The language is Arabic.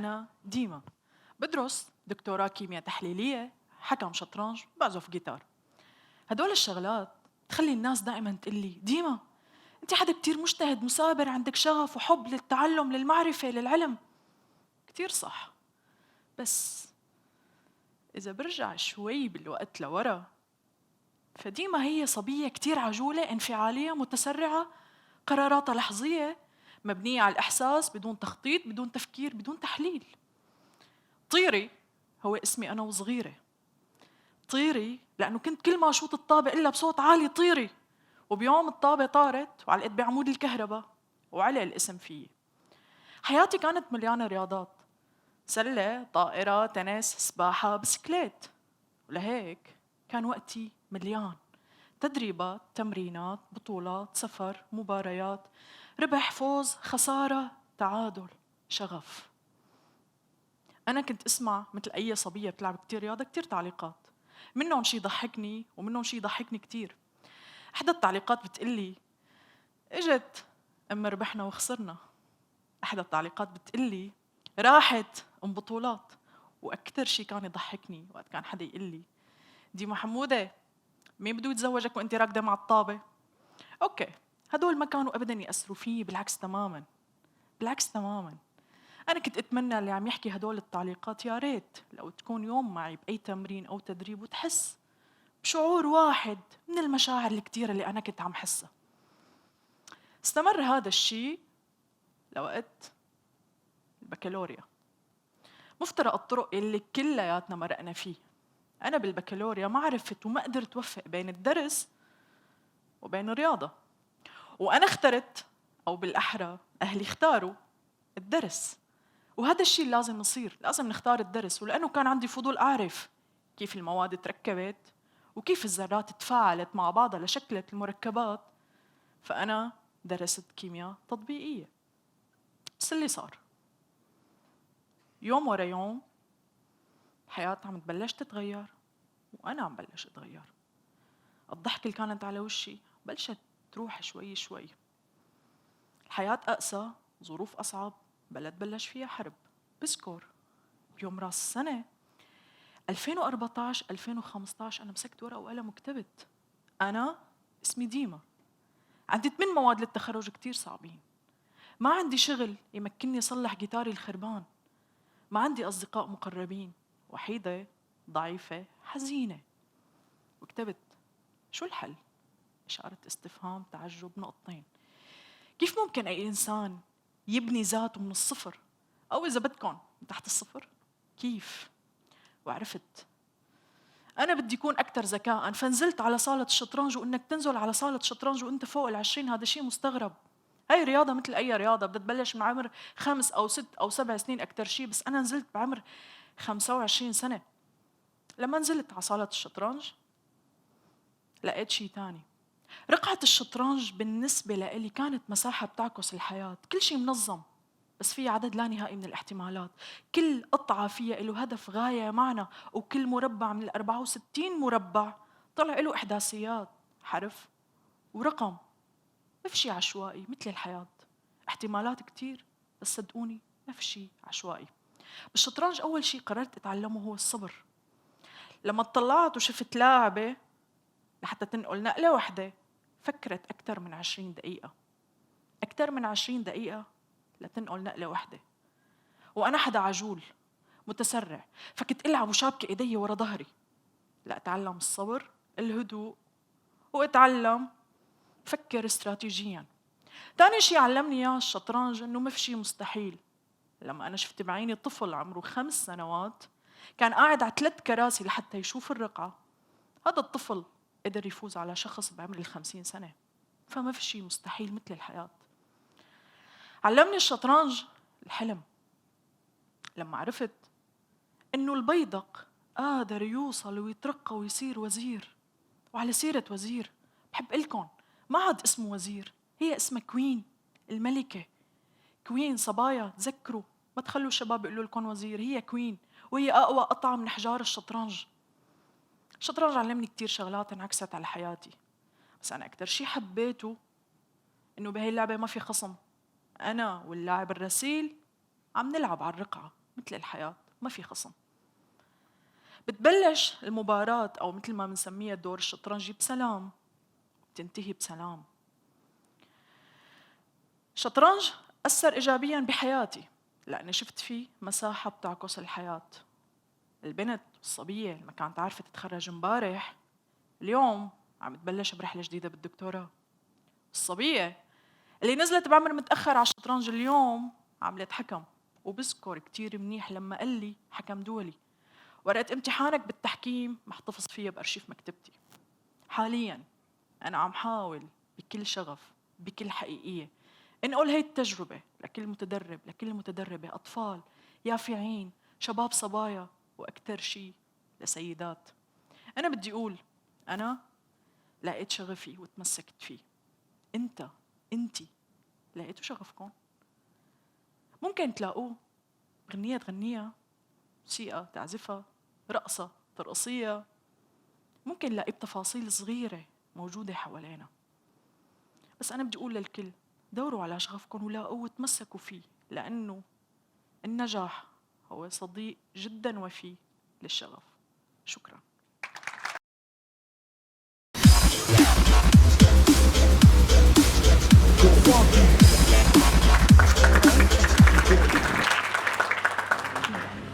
أنا ديما بدرس دكتوراه كيمياء تحليلية، حكم شطرنج، بعزف جيتار. هدول الشغلات تخلي الناس دائما تقلي ديما أنت حدا كتير مجتهد مثابر، عندك شغف وحب للتعلم للمعرفة للعلم. كتير صح، بس إذا برجع شوي بالوقت لورا فديما هي صبية كتير عجولة، انفعالية، متسرعة، قراراتها لحظية، مبنية على الإحساس، بدون تخطيط، بدون تفكير، بدون تحليل. طيري هو اسمي أنا وصغيرة. طيري لأنه كنت كل ما أشوط الطابة إلا بصوت عالي طيري، وبيوم الطابة طارت وعلقت بعمود الكهرباء وعلق الاسم فيي. حياتي كانت مليانة رياضات، سلة، طائرة، تنس، سباحة، بسكليت، ولهيك كان وقتي مليان تدريبات، تمرينات، بطولات، سفر، مباريات، ربح، فوز، خسارة، تعادل، شغف. أنا كنت أسمع مثل أي صبية بتلعب كتير رياضة كتير تعليقات، منهم شي يضحكني ومنهم شي يضحكني كتير. إحدى التعليقات بتقلي إجت أما ربحنا وخسرنا. إحدى التعليقات بتقلي راحت أم بطولات. وأكثر شي كان يضحكني وقت كان حدا يقلي دي محمودة مين بده يتزوجك وأنت راكدة مع الطابة؟ أوكي، هدول ما كانوا أبداً يأثروا فيي، بالعكس تماماً. بالعكس تماماً. أنا كنت أتمنى اللي عم يحكي هدول التعليقات يا ريت لو تكون يوم معي بأي تمرين أو تدريب وتحس بشعور واحد من المشاعر الكتيرة اللي أنا كنت عم حسها. استمر هذا الشيء لوقت البكالوريا، مفترق الطرق اللي كلياتنا مرقنا فيه. أنا بالبكالوريا ما عرفت وما قدرت أوفق بين الدرس وبين الرياضة، وأنا اخترت، أو بالأحرى أهلي اختاروا الدرس. وهذا الشيء لازم يصير، لازم نختار الدرس، ولأنه كان عندي فضول أعرف كيف المواد تركبت وكيف الذرات تفاعلت مع بعضها لشكلت المركبات، فأنا درست كيمياء تطبيقية. بس اللي صار يوم ورا يوم الحياة عم تبلش تتغير وأنا عم بلش أتغير. الضحكة اللي كانت على وشي بلشت تروح شوي شوي. الحياة أقسى، ظروف أصعب، بلد بلش فيها حرب. بذكر بيوم راس السنة 2014 2015 أنا مسكت ورقة وقلم وكتبت أنا اسمي ديما، عندي 8 مواد للتخرج كتير صعبين، ما عندي شغل يمكنني صلح جيتاري الخربان، ما عندي أصدقاء مقربين، وحيدة، ضعيفة، حزينة. وكتبت شو الحل؟ إشارة استفهام، تعجب، نقطتين. كيف ممكن أي إنسان يبني ذاته من الصفر، أو إذا بدكم من تحت الصفر؟ كيف؟ وعرفت أنا بدي أكون أكثر ذكاءً، فنزلت على صالة الشطرنج. وإنك تنزل على صالة شطرنج وأنت فوق ال20 هذا شيء مستغرب. هاي رياضة مثل أي رياضة، بدها تبلش من عمر 5 أو 6 أو 7 سنين أكثر شيء، بس أنا نزلت بعمر 25 سنة. لما نزلت على صالة الشطرنج لقيت شيء تاني. رقعة الشطرنج بالنسبة لإلي كانت مساحة بتعكس الحياة، كل شيء منظم بس في عدد لا نهائي من الاحتمالات. كل قطعة فيها له هدف، غاية، معنى، وكل مربع من 64 مربع طلع له إحداثيات، حرف ورقم. ما في شيء عشوائي مثل الحياة، احتمالات كتير بس صدقوني ما في شيء عشوائي. بالشطرنج أول شيء قررت أتعلمه هو الصبر. لما اطلعت وشفت لاعبة لحتى تنقل نقلة واحدة فكرت أكثر من 20 دقيقة، أكثر من 20 دقيقة لتنقل نقلة واحدة. وأنا حدا عجول متسرع، فكنت ألعب وشابكة إيدي ورا ظهري. لا، أتعلم الصبر، الهدوء، وأتعلم فكر استراتيجياً. تاني شيء علمني إياه الشطرنج إنه ما في شيء مستحيل. لما أنا شفت بعيني طفل عمره 5 سنوات كان قاعد على 3 كراسي لحتى يشوف الرقعة، هذا الطفل قدر يفوز على شخص بعمر 50 سنة. فما في شيء مستحيل مثل الحياة. علمني الشطرنج الحلم. لما عرفت إنه البيدق قادر يوصل ويترقى ويصير وزير. وعلى سيرة وزير، بحب لكم ما عاد اسمه وزير، هي اسمها كوين، الملكة. كوين صبايا، تذكروا ما تخلوا الشباب يقولوا لكم وزير، هي كوين، وهي أقوى قطعة من حجار الشطرنج. الشطرنج علمني كتير شغلات انعكست على حياتي، بس أنا أكتر شيء حبيته إنه بهي اللعبة ما في خصم. أنا واللاعب الرسيل عم نلعب على الرقعة مثل الحياة ما في خصم. بتبلش المباراة أو مثل ما بنسميها الدور الشطرنجي بسلام، بتنتهي بسلام. الشطرنج أثر إيجابياً بحياتي لأني شفت فيه مساحة بتعكس الحياة. البنت الصبية اللي ما كانت عارفة تتخرج امبارح اليوم عم تبلش برحلة جديدة بالدكتوراه. الصبية اللي نزلت بعمر متأخر على الشطرنج اليوم عملت حكم، وبذكر كتير منيح لما قال لي حكم دولي. ورقة امتحانك بالتحكيم محتفظ فيها بأرشيف مكتبتي. حالياً أنا عم حاول بكل شغف بكل حقيقية انقل هي التجربة لكل متدرب لكل متدربة، أطفال يافعين، شباب صبايا، وأكثر شيء لسيدات. أنا بدي أقول أنا لقيت شغفي وتمسكت فيه. أنتي لقيتوا شغفكم؟ ممكن تلاقوه غنية تغنيها، موسيقى تعزفها، رقصة ترقصيها، ممكن نلاقيه بتفاصيل صغيرة موجودة حوالينا. بس أنا بدي أقول للكل دوروا على شغفكم ولاقوه وتمسكوا فيه، لأنه النجاح هو صديق جدا وفي للشغف. شكرا.